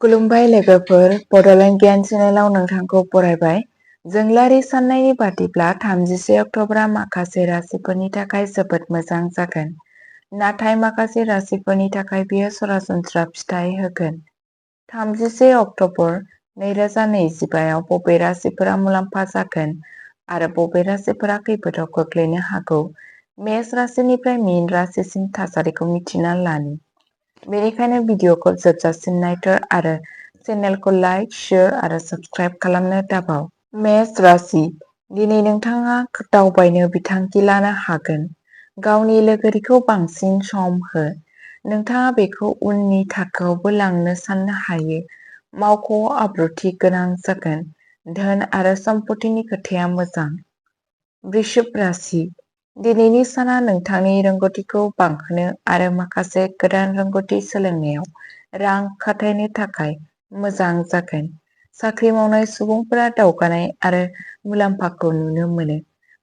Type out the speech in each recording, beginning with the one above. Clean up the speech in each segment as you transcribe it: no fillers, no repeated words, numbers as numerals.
खुलुमबाय लोगोफोर, बड'लेण्ड गियान चेनेलाव नोंथांखौ बरायबाय। जोंलारि साननायनि बादिब्ला 31 अक्ट'बरा माखासे राशिफोरनि थाखाय जोबोद मोजां जागोन। नाथाय माखासे राशिफोरनि थाखाय बेयो सरासनस्रा फिथाइ होगोन। 31 अक्ट'बर 2025आव बबे राशिफोरा मुलाम्फा जागोन आरो बबे राशिफोरा खैफोदाव गोग्लैनो हागौ, मेष राशिनिफ्राय मीन राशिसिम थासारिखौ मिथिना लानि। बेनिखायनो भिडिअखौ जोबजासिम नायथार आरो चेनेलखौ लाइक, शेयार आरो साबस्क्राइब खालामनो दाबाव। मेष राशि, दिनै नोंथाङा दावबायनो बिथांखि लानो हागोन। गावनि लोगोरिखौ बांसिन सम हो। नोंथाङा बेखौ उननि थाखोआवबो लांनो साननो हायो। मावख'आव आब्रुथि गोनां जागोन। धोन आरो सम्पथिनि खोथाया मोजां। वृश्चिक राशि, दिनैनि साना नोंथांनि रोंग'थिखौ बांहोनो आरो माखासे गोदान रोंग'थि सोलोंनायाव रां खाथायनो थाखाय मोजां जागोन। साख्रि मावनाय सुबुंफोरा दावगानाय आरो मुलाम्फाखौ नुनो मोनो।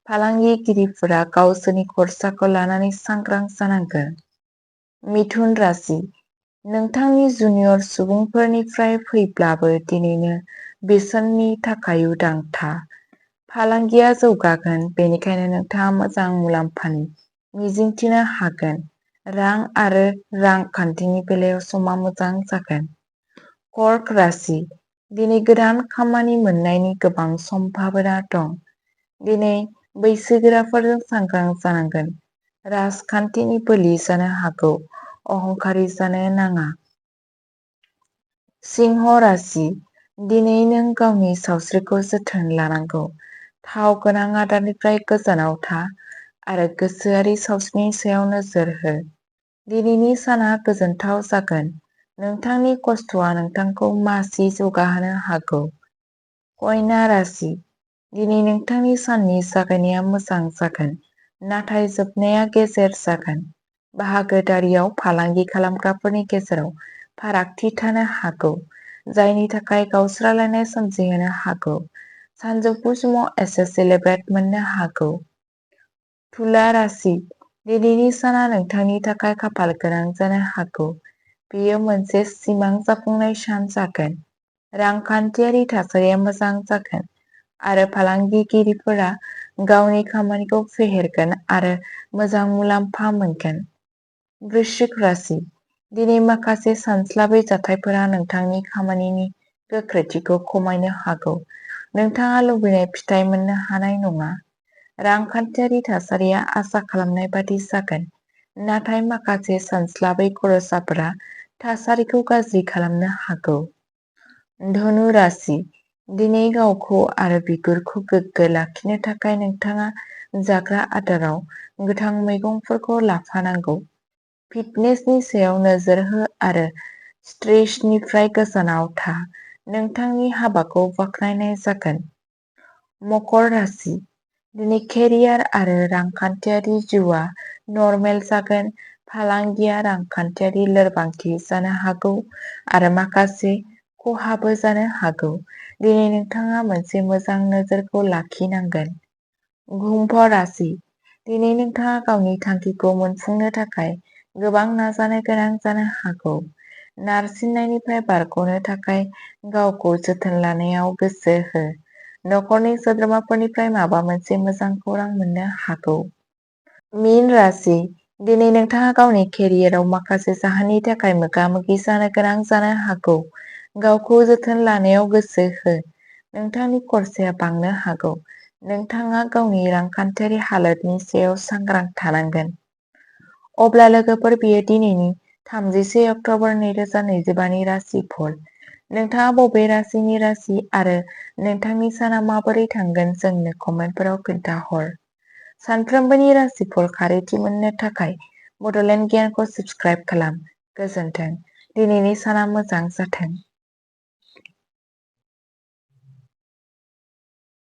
फालांगिगिरिफोरा गावसोरनि खरसाखौ लानानै सांग्रां जानांगोन। मिथुन राशि, नोंथांनि जुनियर सुबुंफोरनिफ्राय फैब्लाबो दिनैनो बिसोरनि थाखाय उदां था। फालांगिया जौगागोन, बेनिखायनो नोंथाङा मोजां मुलाम्फानि मिजिंथिनो हागोन। रां आरो रांखान्थिनि बेलायाव समा मोजां जागोन। कर्क राशि, दिनै गोदान खामानि मोन्नायनि गोबां सम्भाबना दं। दिनै बैसोगोराफोरजों सांग्रां जानांगोन। राजखान्थिनि बोलि जानो हागौ, अहंकारि जानो नाङा। सिंह राशि, दिनै नों गावनि सावस्रिखौ जोथोन लानांगौ। थाव गोनां आदारनिफ्राय गोजानाव था आरो गोसोआरि सावस्रिनि सायाव नोजोर हो। दिनैनि साना गोजोनथाव जागोन। नोंथांनि खस्थ'आ नोंथांखौ मासि जौगाहोनो हागौ। कन्या राशि, दिनै नोंथांनि साननि जागायनाया मोजां जागोन, नाथाय जोबनाया गेजेर जागोन। बाहागोदारियाव फालांगि खालामग्राफोरनि गेजेराव फारागथि थानो हागौ, जायनि थाखाय गावस्रालायनाय सोमजिहोनो हागौ। सानजौफु समाव एसे सेलेब्रेट मोननो हागौ। तुला राशि, दिनैनि साना नोंथांनि थाखाय खाफाल गोनां जानो हागौ। बेयो मोनसे सिमां जाफुंनाय सान जागोन। रांखान्थियारि थासारिया मोजां जागोन आरो फालांगिगिरिफोरा गावनि खामानिखौ फेहेरगोन आरो मोजां मुलाम्फा मोनगोन। वृश्चिक राशि, दिनै माखासे सानस्लाबै जाथायफोरा नोंथांनि खामानिनि गोख्रैथिखौ खमायनो हागौ। नोंथाङा लुबैनाय फिथाइ मोननो हानाय नङा। रांखान्थियारि थासारिया आसा खालामनाय बादि जागोन, नाथाय माखासे सानस्लाबै खरसाफोरा थासारिखौ गाज्रि खालामनो हागौ। धनु राशि, दिनै गावखौ आरो बिगुरखौ गोग्गो लाखिनो थाखाय नोंथाङा जाग्रा आदाराव गोथां मैगंफोरखौ लाफानांगौ। फिटनेसनि सायाव नोजोर हो आरो स्ट्रेसनिफ्राय गोजानाव था। नोंथांनि हाबाखौ बाख्नायनाय जागोन। मकर राशि, दिनै केरियार आरो रांखान्थियारि जिउआ नर्मेल जागोन। फालांगिया रांखान्थियारि लोरबांथि जानो हागौ आरो माखासे खहाबो जानो हागौ। दिनै नोंथाङा मोनसे मोजां नोजोरखौ लाखिनांगोन। कुम्भ राशि, दिनै नोंथाङा गावनि थांखिखौ मोनफुंनो थाखाय गोबां नाजानो गोनां जानो हागौ। नारसिननायनिफ्राय बारग'नो थाखाय गावखौ जोथोन लानायाव गोसो हो। नखरनि सोद्रोमाफोरनिफ्राय माबा मोनसे मोजां खौरां मोननो हागौ। मीन राशि, दिनै नोंथाङा गावनि केरियाराव माखासे जाहोननि थाखाय मोगा-मोगि जानो गोनां जानो हागौ। गावखौ जोथोन लानायाव गोसो हो। नोंथांनि खरसाया बांनो हागौ। नोंथाङा गावनि रांखान्थियारि हालोदनि सायाव सांग्रां थानांगोन। अब्ला लोगोफोर, बेयो दिनैनि 31 अक्ट'बर 2025नि राशिफल। नोंथाङा बबे राशिनि राशि आरो नोंथांनि साना माबोरै थांगोन जोंनो कमेन्टफोराव खोन्थाहर। सानफ्रोमबोनि राशिफल खारिथि मोननो थाखाय बड'लेण्ड गियानखौ साबस्क्राइब खालाम। गोजोन्थों। दिनैनि साना मोजां जाथों।